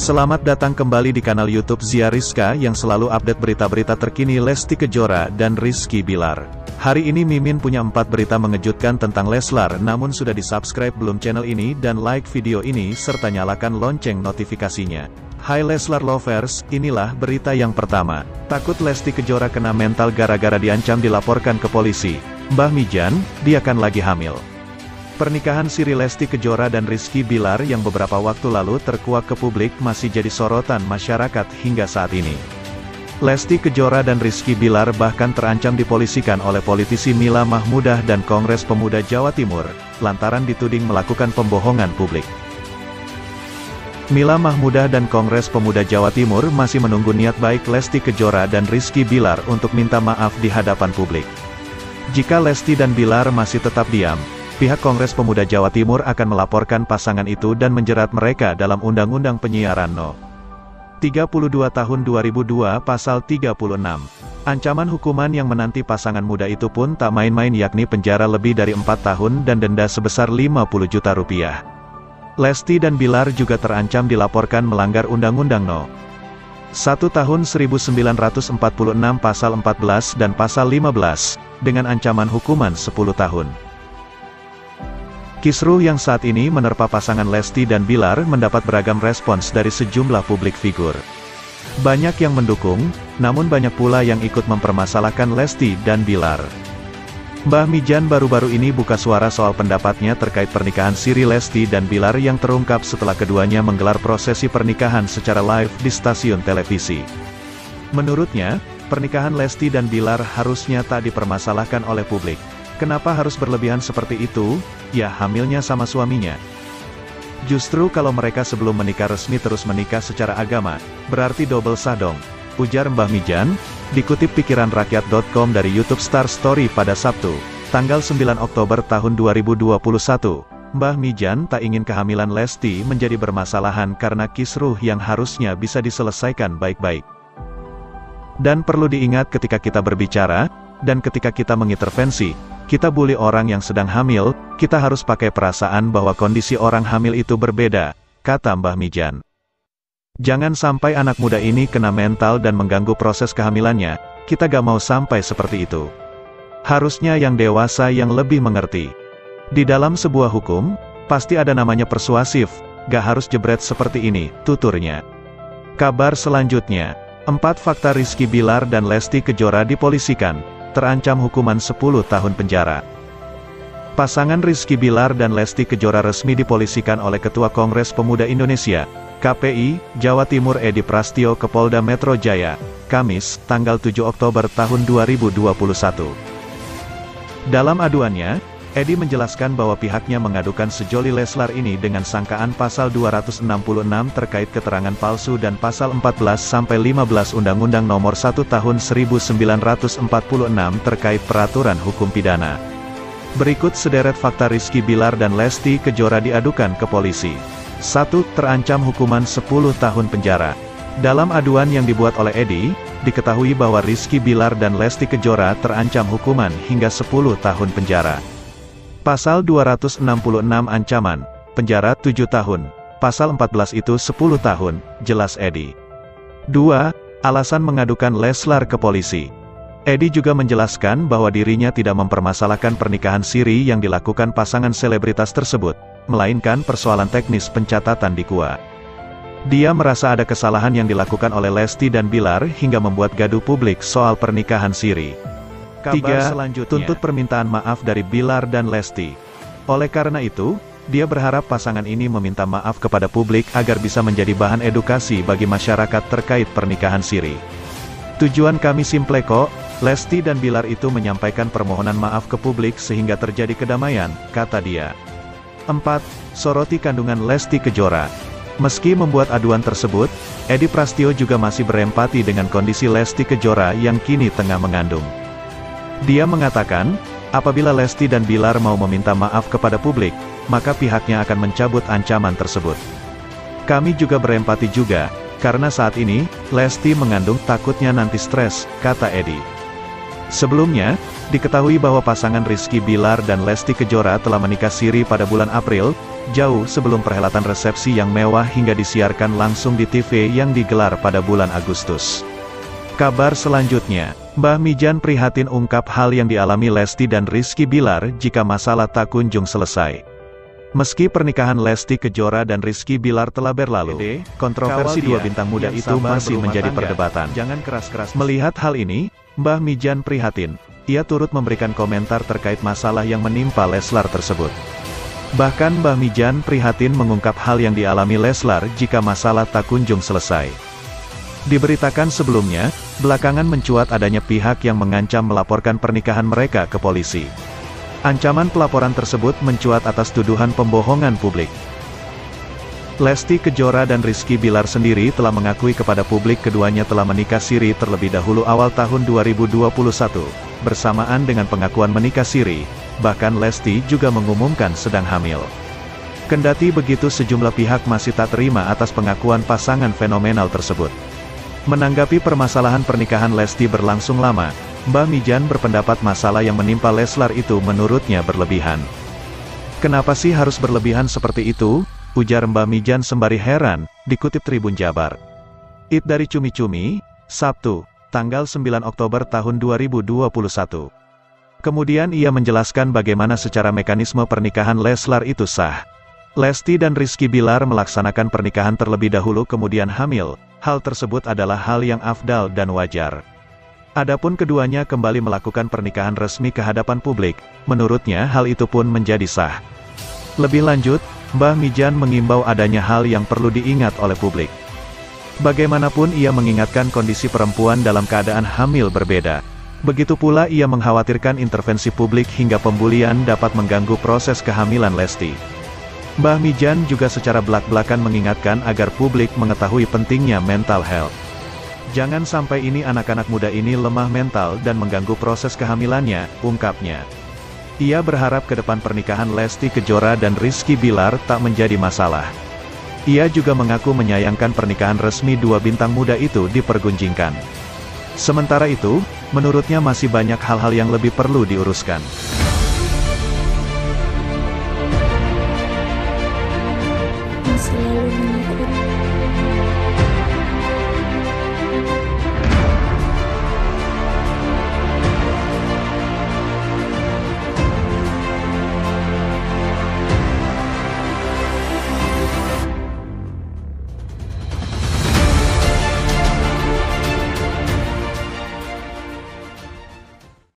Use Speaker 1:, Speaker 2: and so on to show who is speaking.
Speaker 1: Selamat datang kembali di kanal YouTube Zia Rizka yang selalu update berita-berita terkini Lesti Kejora dan Rizky Bilar. Hari ini Mimin punya 4 berita mengejutkan tentang Leslar, namun sudah di-subscribe belum channel ini dan like video ini serta nyalakan lonceng notifikasinya. Hai Leslar lovers, inilah berita yang pertama. Takut Lesti Kejora kena mental gara-gara diancam dilaporkan ke polisi. Mbah Mijan, dia kan lagi hamil. Pernikahan siri Lesti Kejora dan Rizky Bilar yang beberapa waktu lalu terkuak ke publik masih jadi sorotan masyarakat hingga saat ini. Lesti Kejora dan Rizky Bilar bahkan terancam dipolisikan oleh politisi Mila Mahmudah dan Kongres Pemuda Jawa Timur, lantaran dituding melakukan pembohongan publik. Mila Mahmudah dan Kongres Pemuda Jawa Timur masih menunggu niat baik Lesti Kejora dan Rizky Bilar untuk minta maaf di hadapan publik. Jika Lesti dan Bilar masih tetap diam, pihak Kongres Pemuda Jawa Timur akan melaporkan pasangan itu dan menjerat mereka dalam Undang-Undang Penyiaran No. 32 Tahun 2002 Pasal 36. Ancaman hukuman yang menanti pasangan muda itu pun tak main-main, yakni penjara lebih dari 4 tahun dan denda sebesar 50 juta rupiah. Lesti dan Bilar juga terancam dilaporkan melanggar Undang-Undang No. 1 Tahun 1946 Pasal 14 dan Pasal 15, dengan ancaman hukuman 10 tahun. Kisruh yang saat ini menerpa pasangan Lesti dan Bilar mendapat beragam respons dari sejumlah publik figur. Banyak yang mendukung, namun banyak pula yang ikut mempermasalahkan Lesti dan Bilar. Mbah Mijan baru-baru ini buka suara soal pendapatnya terkait pernikahan siri Lesti dan Bilar yang terungkap setelah keduanya menggelar prosesi pernikahan secara live di stasiun televisi. Menurutnya, pernikahan Lesti dan Bilar harusnya tak dipermasalahkan oleh publik. Kenapa harus berlebihan seperti itu? Ya, hamilnya sama suaminya. Justru kalau mereka sebelum menikah resmi terus menikah secara agama, berarti double sah dong, ujar Mbah Mijan, dikutip pikiranrakyat.com dari YouTube Star Story pada Sabtu, tanggal 9 Oktober tahun 2021. Mbah Mijan tak ingin kehamilan Lesti menjadi bermasalahan karena kisruh yang harusnya bisa diselesaikan baik-baik. Dan perlu diingat ketika kita berbicara, dan ketika kita mengintervensi, kita bully orang yang sedang hamil, kita harus pakai perasaan bahwa kondisi orang hamil itu berbeda, kata Mbah Mijan. Jangan sampai anak muda ini kena mental dan mengganggu proses kehamilannya, kita gak mau sampai seperti itu. Harusnya yang dewasa yang lebih mengerti. Di dalam sebuah hukum, pasti ada namanya persuasif, gak harus jebret seperti ini, tuturnya. Kabar selanjutnya, 4 fakta Rizky Bilar dan Lesti Kejora dipolisikan, terancam hukuman 10 tahun penjara. Pasangan Rizky Bilar dan Lesti Kejora resmi dipolisikan oleh Ketua Kongres Pemuda Indonesia, KPI, Jawa Timur Edi Prastyo ke Polda Metro Jaya, Kamis, tanggal 7 Oktober tahun 2021. Dalam aduannya, Edi menjelaskan bahwa pihaknya mengadukan sejoli Leslar ini dengan sangkaan pasal 266 terkait keterangan palsu dan pasal 14-15 Undang-Undang Nomor 1 Tahun 1946 terkait peraturan hukum pidana. Berikut sederet fakta Rizky Bilar dan Lesti Kejora diadukan ke polisi. 1. Terancam hukuman 10 tahun penjara. Dalam aduan yang dibuat oleh Edi, diketahui bahwa Rizky Bilar dan Lesti Kejora terancam hukuman hingga 10 tahun penjara. Pasal 266 ancaman, penjara 7 tahun, pasal 14 itu 10 tahun, jelas Edi. 2. Alasan mengadukan Leslar ke polisi. Edi juga menjelaskan bahwa dirinya tidak mempermasalahkan pernikahan siri yang dilakukan pasangan selebritas tersebut, melainkan persoalan teknis pencatatan di KUA. Dia merasa ada kesalahan yang dilakukan oleh Lesti dan Bilar hingga membuat gaduh publik soal pernikahan siri. 3. Tuntut permintaan maaf dari Bilar dan Lesti. Oleh karena itu, dia berharap pasangan ini meminta maaf kepada publik agar bisa menjadi bahan edukasi bagi masyarakat terkait pernikahan siri. Tujuan kami simple kok, Lesti dan Bilar itu menyampaikan permohonan maaf ke publik sehingga terjadi kedamaian, kata dia. 4. Soroti kandungan Lesti Kejora. Meski membuat aduan tersebut, Edi Prastyo juga masih berempati dengan kondisi Lesti Kejora yang kini tengah mengandung. Dia mengatakan, apabila Lesti dan Bilar mau meminta maaf kepada publik, maka pihaknya akan mencabut ancaman tersebut. Kami juga berempati juga, karena saat ini, Lesti mengandung takutnya nanti stres, kata Edi. Sebelumnya, diketahui bahwa pasangan Rizky Bilar dan Lesti Kejora telah menikah siri pada bulan April, jauh sebelum perhelatan resepsi yang mewah hingga disiarkan langsung di TV yang digelar pada bulan Agustus. Kabar selanjutnya, Mbah Mijan prihatin ungkap hal yang dialami Lesti dan Rizky Bilar jika masalah tak kunjung selesai. Meski pernikahan Lesti Kejora dan Rizky Bilar telah berlalu, kontroversi dua bintang muda itu masih menjadi perdebatan. Jangan keras-keras. Melihat hal ini, Mbah Mijan prihatin. Ia turut memberikan komentar terkait masalah yang menimpa Leslar tersebut. Bahkan Mbah Mijan prihatin mengungkap hal yang dialami Leslar jika masalah tak kunjung selesai. Diberitakan sebelumnya, belakangan mencuat adanya pihak yang mengancam melaporkan pernikahan mereka ke polisi. Ancaman pelaporan tersebut mencuat atas tuduhan pembohongan publik. Lesti Kejora dan Rizky Bilar sendiri telah mengakui kepada publik keduanya telah menikah siri terlebih dahulu awal tahun 2021. Bersamaan dengan pengakuan menikah siri, bahkan Lesti juga mengumumkan sedang hamil. Kendati begitu, sejumlah pihak masih tak terima atas pengakuan pasangan fenomenal tersebut. Menanggapi permasalahan pernikahan Lesti berlangsung lama, Mbah Mijan berpendapat masalah yang menimpa Leslar itu menurutnya berlebihan. Kenapa sih harus berlebihan seperti itu? Ujar Mbah Mijan sembari heran, dikutip Tribun Jabar. It dari Cumi-Cumi, Sabtu, tanggal 9 Oktober tahun 2021. Kemudian ia menjelaskan bagaimana secara mekanisme pernikahan Leslar itu sah. Lesti dan Rizky Bilar melaksanakan pernikahan terlebih dahulu kemudian hamil. Hal tersebut adalah hal yang afdal dan wajar. Adapun keduanya kembali melakukan pernikahan resmi ke hadapan publik, menurutnya hal itu pun menjadi sah. Lebih lanjut, Mbah Mijan mengimbau adanya hal yang perlu diingat oleh publik. Bagaimanapun ia mengingatkan kondisi perempuan dalam keadaan hamil berbeda. Begitu pula ia mengkhawatirkan intervensi publik hingga pembulian dapat mengganggu proses kehamilan Lesti. Mbah Mijan juga secara belak-belakan mengingatkan agar publik mengetahui pentingnya mental health. Jangan sampai ini anak-anak muda ini lemah mental dan mengganggu proses kehamilannya, ungkapnya. Ia berharap ke depan pernikahan Lesti Kejora dan Rizky Bilar tak menjadi masalah. Ia juga mengaku menyayangkan pernikahan resmi dua bintang muda itu dipergunjingkan. Sementara itu, menurutnya masih banyak hal-hal yang lebih perlu diuruskan.
Speaker 2: Muslim